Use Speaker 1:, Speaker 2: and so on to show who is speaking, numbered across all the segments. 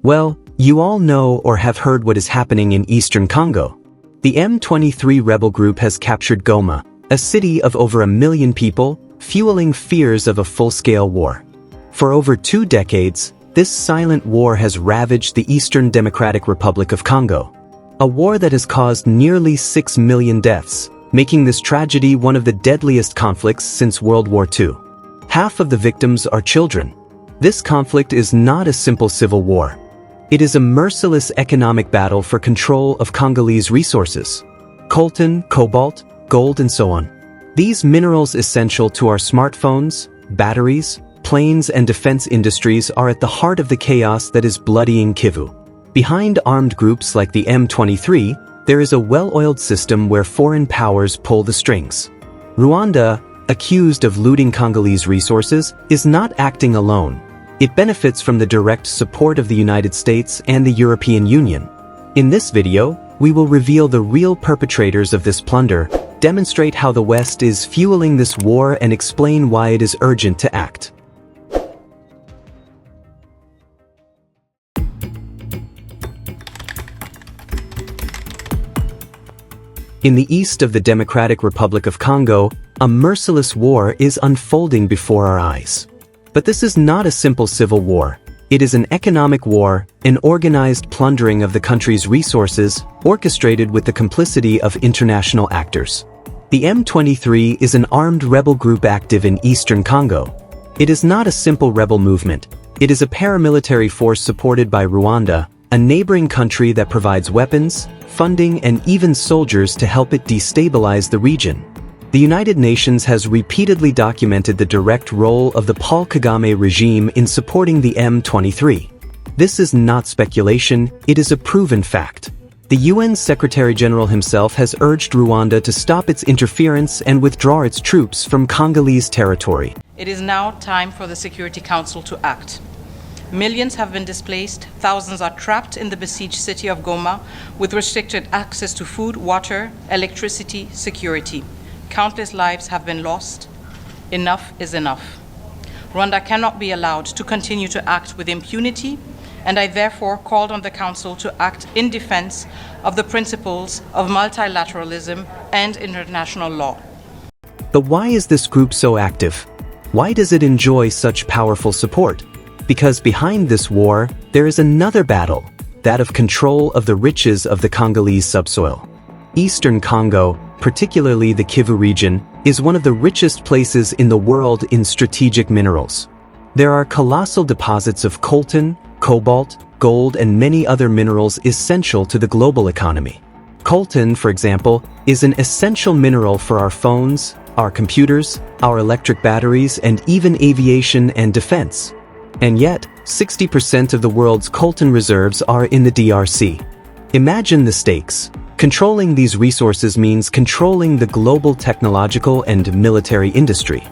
Speaker 1: Well, you all know or have heard what is happening in Eastern Congo. The M23 rebel group has captured Goma, a city of over 1 million people, fueling fears of a full-scale war. For over 2 decades, this silent war has ravaged the Eastern Democratic Republic of Congo. A war that has caused nearly 6 million deaths, making this tragedy one of the deadliest conflicts since World War II. Half of the victims are children. This conflict is not a simple civil war. It is a merciless economic battle for control of Congolese resources: coltan, cobalt, gold, and so on. These minerals essential to our smartphones, batteries, planes, and defense industries are at the heart of the chaos that is bloodying Kivou. Behind armed groups like the M23, there is a well-oiled system where foreign powers pull the strings. Rwanda, accused of looting Congolese resources, is not acting alone. It benefits from the direct support of the United States and the European Union. In this video, we will reveal the real perpetrators of this plunder, demonstrate how the West is fueling this war, and explain why it is urgent to act. In the east of the Democratic Republic of Congo, a merciless war is unfolding before our eyes. But this is not a simple civil war. It is an economic war, an organized plundering of the country's resources, orchestrated with the complicity of international actors. The M23 is an armed rebel group active in Eastern Congo. It is not a simple rebel movement. It is a paramilitary force supported by Rwanda, a neighboring country that provides weapons, funding, and even soldiers to help it destabilize the region. The United Nations has repeatedly documented the direct role of the Paul Kagame regime in supporting the M23. This is not speculation, it is a proven fact. The UN Secretary-General himself has urged Rwanda to stop its interference and withdraw its troops from Congolese territory.
Speaker 2: It is now time for the Security Council to act. Millions have been displaced, thousands are trapped in the besieged city of Goma with restricted access to food, water, electricity, security. Countless lives have been lost. Enough is enough. Rwanda cannot be allowed to continue to act with impunity, and I therefore called on the Council to act in defense of the principles of multilateralism and international law.
Speaker 1: But why is this group so active? Why does it enjoy such powerful support? Because behind this war, there is another battle, that of control of the riches of the Congolese subsoil. Eastern Congo, particularly the Kivou region, is one of the richest places in the world in strategic minerals. There are colossal deposits of coltan, cobalt, gold, and many other minerals essential to the global economy. Coltan, for example, is an essential mineral for our phones, our computers, our electric batteries, and even aviation and defense. And yet, 60% of the world's coltan reserves are in the DRC. Imagine the stakes. Controlling these resources means controlling the global technological and military industry.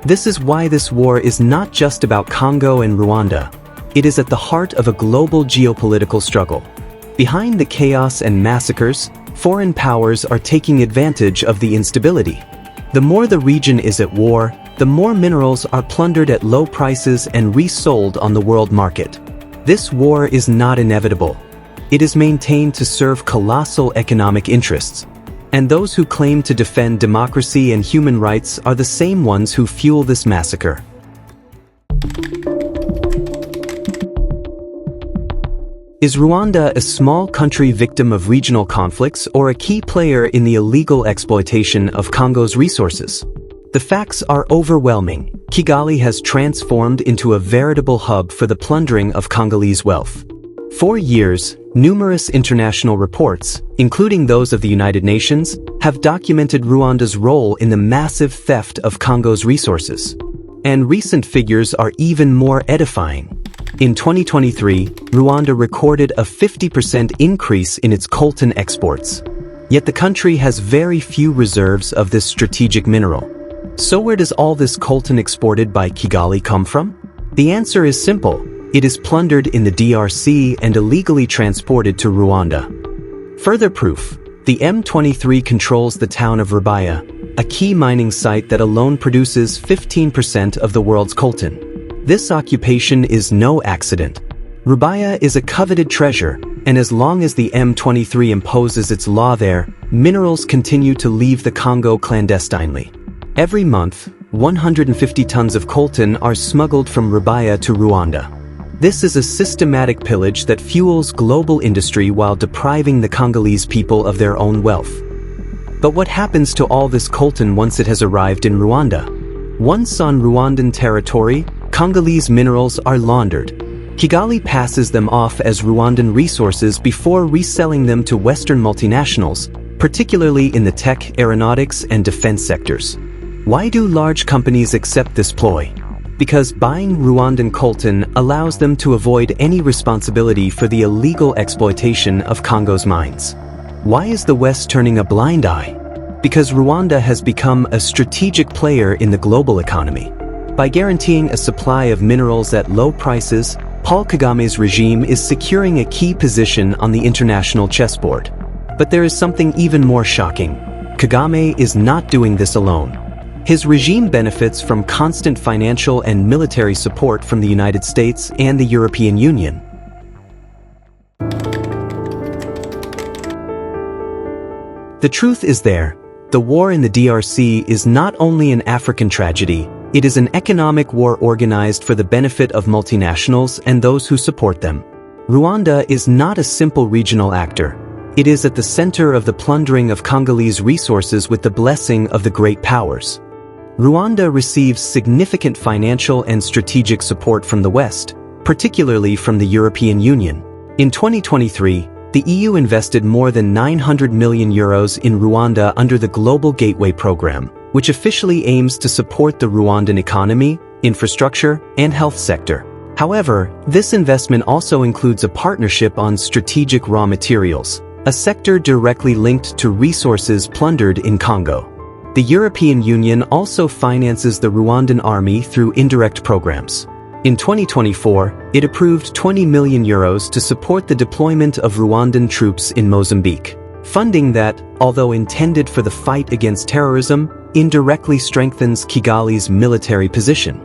Speaker 1: This is why this war is not just about Congo and Rwanda. It is at the heart of a global geopolitical struggle. Behind the chaos and massacres, foreign powers are taking advantage of the instability. The more the region is at war, the more minerals are plundered at low prices and resold on the world market. This war is not inevitable. It is maintained to serve colossal economic interests. And those who claim to defend democracy and human rights are the same ones who fuel this massacre. Is Rwanda a small country victim of regional conflicts or a key player in the illegal exploitation of Congo's resources? The facts are overwhelming. Kigali has transformed into a veritable hub for the plundering of Congolese wealth. For years, numerous international reports, including those of the United Nations, have documented Rwanda's role in the massive theft of Congo's resources. And recent figures are even more edifying. In 2023, Rwanda recorded a 50% increase in its coltan exports. Yet the country has very few reserves of this strategic mineral. So where does all this coltan exported by Kigali come from? The answer is simple. It is plundered in the DRC and illegally transported to Rwanda. Further proof, the M23 controls the town of Rubaya, a key mining site that alone produces 15% of the world's coltan. This occupation is no accident. Rubaya is a coveted treasure, and as long as the M23 imposes its law there, minerals continue to leave the Congo clandestinely. Every month, 150 tons of coltan are smuggled from Rubaya to Rwanda. This is a systematic pillage that fuels global industry while depriving the Congolese people of their own wealth. But what happens to all this coltan once it has arrived in Rwanda? Once on Rwandan territory, Congolese minerals are laundered. Kigali passes them off as Rwandan resources before reselling them to Western multinationals, particularly in the tech, aeronautics, and defense sectors. Why do large companies accept this ploy? Because buying Rwandan coltan allows them to avoid any responsibility for the illegal exploitation of Congo's mines. Why is the West turning a blind eye? Because Rwanda has become a strategic player in the global economy. By guaranteeing a supply of minerals at low prices, Paul Kagame's regime is securing a key position on the international chessboard. But there is something even more shocking. Kagame is not doing this alone. His regime benefits from constant financial and military support from the United States and the European Union. The truth is there. The war in the DRC is not only an African tragedy, it is an economic war organized for the benefit of multinationals and those who support them. Rwanda is not a simple regional actor. It is at the center of the plundering of Congolese resources with the blessing of the great powers. Rwanda receives significant financial and strategic support from the West, particularly from the European Union. In 2023, the EU invested more than €900 million in Rwanda under the Global Gateway Program, which officially aims to support the Rwandan economy, infrastructure, and health sector. However, this investment also includes a partnership on strategic raw materials, a sector directly linked to resources plundered in Congo. The European Union also finances the Rwandan army through indirect programs. In 2024, it approved €20 million to support the deployment of Rwandan troops in Mozambique. Funding that, although intended for the fight against terrorism, indirectly strengthens Kigali's military position.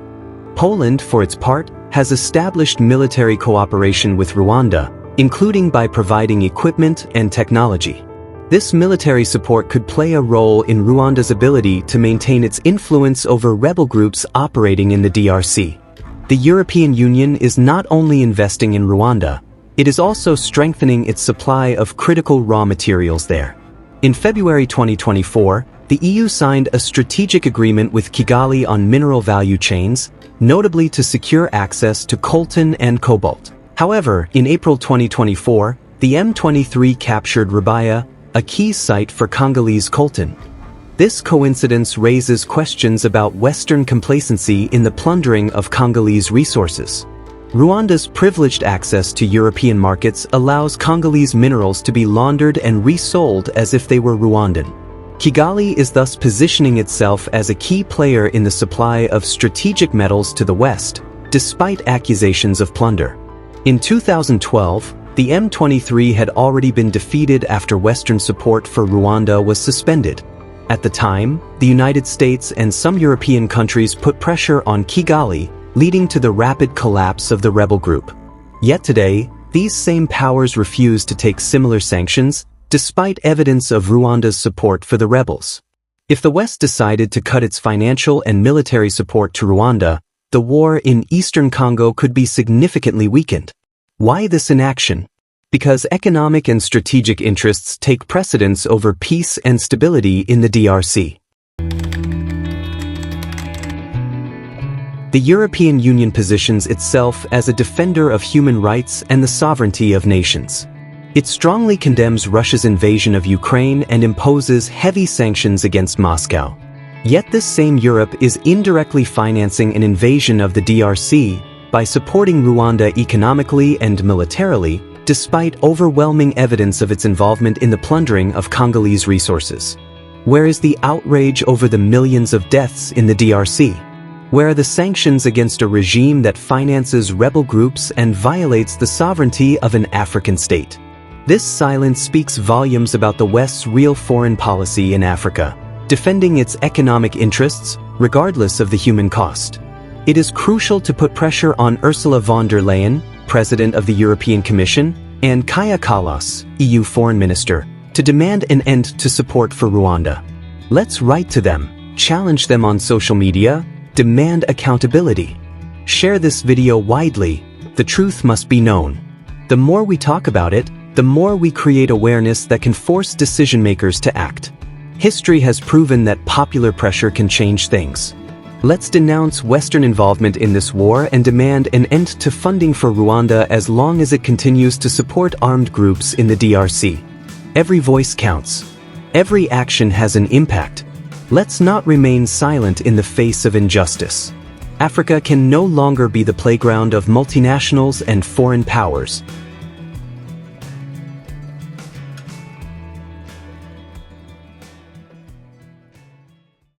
Speaker 1: Poland, for its part, has established military cooperation with Rwanda, including by providing equipment and technology. This military support could play a role in Rwanda's ability to maintain its influence over rebel groups operating in the DRC. The European Union is not only investing in Rwanda, it is also strengthening its supply of critical raw materials there. In February 2024, the EU signed a strategic agreement with Kigali on mineral value chains, notably to secure access to coltan and cobalt. However, in April 2024, the M23 captured Rubaya, a key site for Congolese coltan. This coincidence raises questions about Western complacency in the plundering of Congolese resources. Rwanda's privileged access to European markets allows Congolese minerals to be laundered and resold as if they were Rwandan. Kigali is thus positioning itself as a key player in the supply of strategic metals to the West, despite accusations of plunder. In 2012, the M23 had already been defeated after Western support for Rwanda was suspended. At the time, the United States and some European countries put pressure on Kigali, leading to the rapid collapse of the rebel group. Yet today, these same powers refuse to take similar sanctions, despite evidence of Rwanda's support for the rebels. If the West decided to cut its financial and military support to Rwanda, the war in Eastern Congo could be significantly weakened. Why this inaction? Because economic and strategic interests take precedence over peace and stability in the DRC. The European Union positions itself as a defender of human rights and the sovereignty of nations. It strongly condemns Russia's invasion of Ukraine and imposes heavy sanctions against Moscow. Yet this same Europe is indirectly financing an invasion of the DRC by supporting Rwanda economically and militarily, despite overwhelming evidence of its involvement in the plundering of Congolese resources. Where is the outrage over the millions of deaths in the DRC? Where are the sanctions against a regime that finances rebel groups and violates the sovereignty of an African state? This silence speaks volumes about the West's real foreign policy in Africa, defending its economic interests, regardless of the human cost. It is crucial to put pressure on Ursula von der Leyen, President of the European Commission, and Kaja Kallas, EU Foreign Minister, to demand an end to support for Rwanda. Let's write to them, challenge them on social media, demand accountability. Share this video widely. The truth must be known. The more we talk about it, the more we create awareness that can force decision-makers to act. History has proven that popular pressure can change things. Let's denounce Western involvement in this war and demand an end to funding for Rwanda as long as it continues to support armed groups in the DRC. Every voice counts. Every action has an impact. Let's not remain silent in the face of injustice. Africa can no longer be the playground of multinationals and foreign powers.